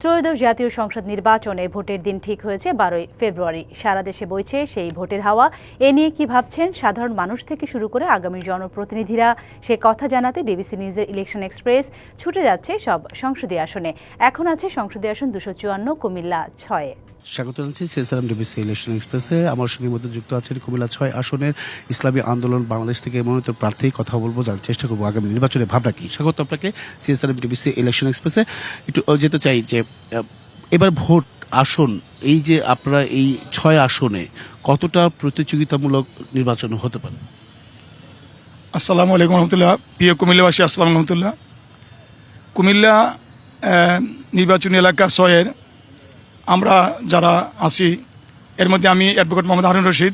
ত্রয়োদশ জাতীয় সংসদ নির্বাচনে ভোটের দিন ঠিক হয়েছে 12ই ফেব্রুয়ারি। সারা দেশে বইছে সেই ভোটের হাওয়া। এ নিয়ে কি ভাবছেন সাধারণ মানুষ থেকে শুরু করে আগামী জনপ্রতিনিধিরা, সে কথা জানাতে ডিবিসি নিউজের ইলেকশন এক্সপ্রেস ছুটে যাচ্ছে সব সংসদীয় আসনে। এখন আছে সংসদীয় আসন 254, কুমিল্লা 6-এ। স্বাগত জানাচ্ছি সিএসআরএম ডিবিসি ইলেকশন এক্সপ্রেসে। আমার সঙ্গে মধ্যে যুক্ত আছেন কুমিল্লা 6 আসনের ইসলামী আন্দোলন বাংলাদেশ থেকে মনোনীত প্রার্থী। কথা বলবো, জানার চেষ্টা করবো আগামী নির্বাচনে ভাবনা কি। স্বাগত আপনাকে সিএসআরএম ডিবিসি ইলেকশন এক্সপ্রেসে। একটু যেতে চাই যে এবার ভোট আসন, এই যে আপনারা এই 6 আসনে কতটা প্রতিযোগিতামূলক নির্বাচন হতে পারে? আসসালামু আলাইকুম রহমতুল্লাহ। প্রিয় কুমিল্লাবাসী, আসসালাম রহমতুল্লাহ। কুমিল্লা নির্বাচনী এলাকা 6-এর আমরা যারা আছি, এর মধ্যে আমি অ্যাডভোকেট মোহাম্মদ হারুন রশিদ,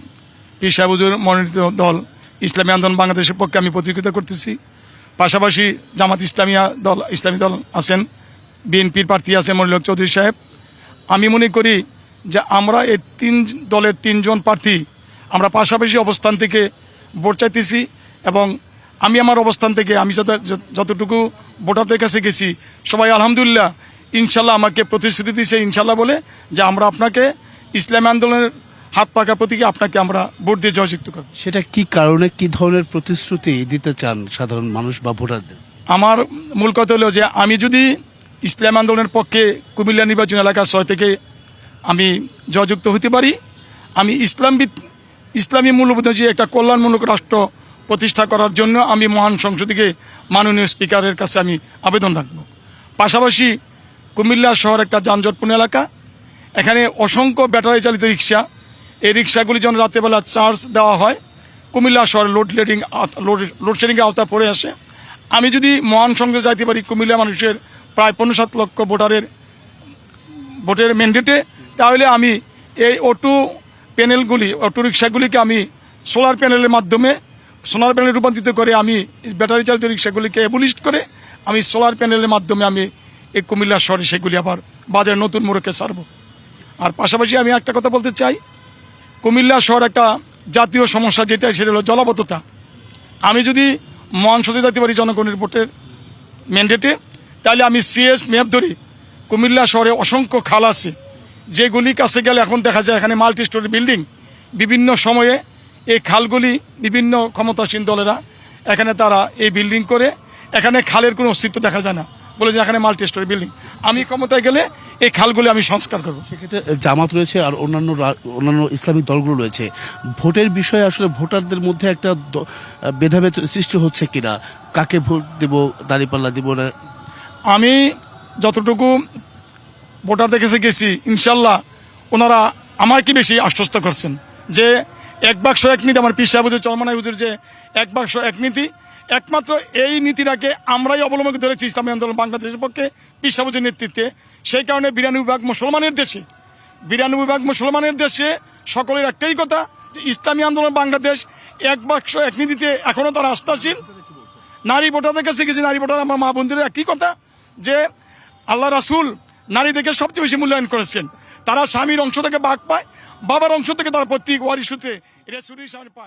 পীর সাহেব হুজুর মনোনীত দল ইসলামী আন্দোলন বাংলাদেশের পক্ষে আমি প্রতিযোগিতা করতেছি। পাশাপাশি জামাত ইসলামী দল আছেন, বিএনপির প্রার্থী আছেন মনিরুল হক চৌধুরী সাহেব। আমি মনে করি যে আমরা এই 3 দলের 3 জন প্রার্থী আমরা পাশাপাশি অবস্থান থেকে ভোট চাইতেছি, এবং আমি আমার অবস্থান থেকে আমি যতটুকু ভোটারদের কাছে গেছি, সবাই আলহামদুলিল্লাহ ইনশাল্লাহ আমাকে প্রতিশ্রুতি দিয়েছে ইনশাল্লাহ বলে যে আমরা আপনাকে ইসলামী আন্দোলনের হাত পাকা প্রতীকে আপনাকে আমরা ভোট দিয়ে জয়যুক্ত করব। সেটা কি কারণে, কি ধরনের প্রতিশ্রুতি দিতে চান সাধারণ মানুষ বা ভোটারদের? আমার মূল কথা হলো যে আমি যদি ইসলামী আন্দোলনের পক্ষে কুমিল্লা নির্বাচন এলাকা 6 থেকে আমি জয়যুক্ত হতে পারি, আমি ইসলামী মূল্যবোধ যে একটা কল্যাণমূলক রাষ্ট্র প্রতিষ্ঠা করার জন্য আমি মহান সংসদকে মাননীয় স্পিকারের কাছে আমি আবেদন রাখব। পাশাপাশি কুমিল্লা শহর একটা যানজটপূর্ণ এলাকা, এখানে অসংখ্য ব্যাটারি চালিত রিক্সা, এই রিক্সাগুলি যখন রাতেরবেলা চার্জ দেওয়া হয়, কুমিল্লা শহরে লোডশেডিংয়ের আওতা পড়ে আসে। আমি যদি মহান সংসদে যাইতে পারি কুমিল্লা মানুষের প্রায় ৫৫ লক্ষ ভোটের ম্যান্ডেটে, তাহলে আমি এই অটো রিক্সাগুলিকে আমি সোলার প্যানেলে রূপান্তরিত করে আমি ব্যাটারি চালিত রিক্সাগুলিকে অ্যাবলিস্ট করে আমি সোলার প্যানেলের মাধ্যমে আমি এই কুমিল্লা শহরে সেগুলি আবার বাজারে নতুন মোড়কে ছাড়ব। আর পাশাপাশি আমি একটা কথা বলতে চাই, কুমিল্লা শহর একটা জাতীয় সমস্যা সেটা হলো জলাবদ্ধতা। আমি যদি মহান সদে যেতে পারি জনগণের ভোটের ম্যান্ডেটে, তাহলে আমি সিএস ম্যাপ ধরি কুমিল্লা শহরে অসংখ্য খাল আছে, যেগুলি কাছে গেলে এখন দেখা যায় এখানে মাল্টি স্টোরি বিল্ডিং। বিভিন্ন সময়ে এই খালগুলি বিভিন্ন ক্ষমতাসীন দলেরা এখানে তারা এই বিল্ডিং করে, এখানে খালের কোনো অস্তিত্ব দেখা যায় না, বলে যে এখানে মাল্টি স্টোরি বিল্ডিং। আমি ক্ষমতায় গেলে এই খালগুলি আমি সংস্কার করব। সেক্ষেত্রে জামাত রয়েছে আর অন্যান্য ইসলামিক দলগুলো রয়েছে। ভোটের বিষয়ে আসলে ভোটারদের মধ্যে একটা ভেদাভেদ সৃষ্টি হচ্ছে কিনা, কাকে ভোট দেব, দাঁড়িপাল্লা দিব না? আমি যতটুকু ভোটারদের কাছে গেছি, ইনশাল্লাহ ওনারা আমাকে বেশি আশ্বস্ত করছেন যে 1 বাক্স 1 নীতি। আমার পীর সাহেব হুজুর চরমনাই হুজুর যে 1 বাক্স 1 নীতি, একমাত্র এই নীতিটাকে আমরাই অবলম্বন ধরেছি ইসলামী আন্দোলন বাংলাদেশের পক্ষে পীর সাহেব হুজুর নেতৃত্বে। সেই কারণে 92 ভাগ মুসলমানের দেশে সকলের একটাই কথা যে ইসলামী আন্দোলন বাংলাদেশ 1 বাক্স 1 নীতিতে এখনও তারা আস্থাশীল। নারী ভোটারদের কাছে গেছি, নারী ভোটার আমার মা বোনদের একই কথা যে আল্লাহ রাসূল নারীদেরকে সবচেয়ে বেশি মূল্যায়ন করেছেন। তারা স্বামীর অংশ থেকে ভাগ পায়, বাবার অংশ থেকে তারা প্রত্যেক ওয়ারিশ সূত্রে এটা সুরির সামনে পায়।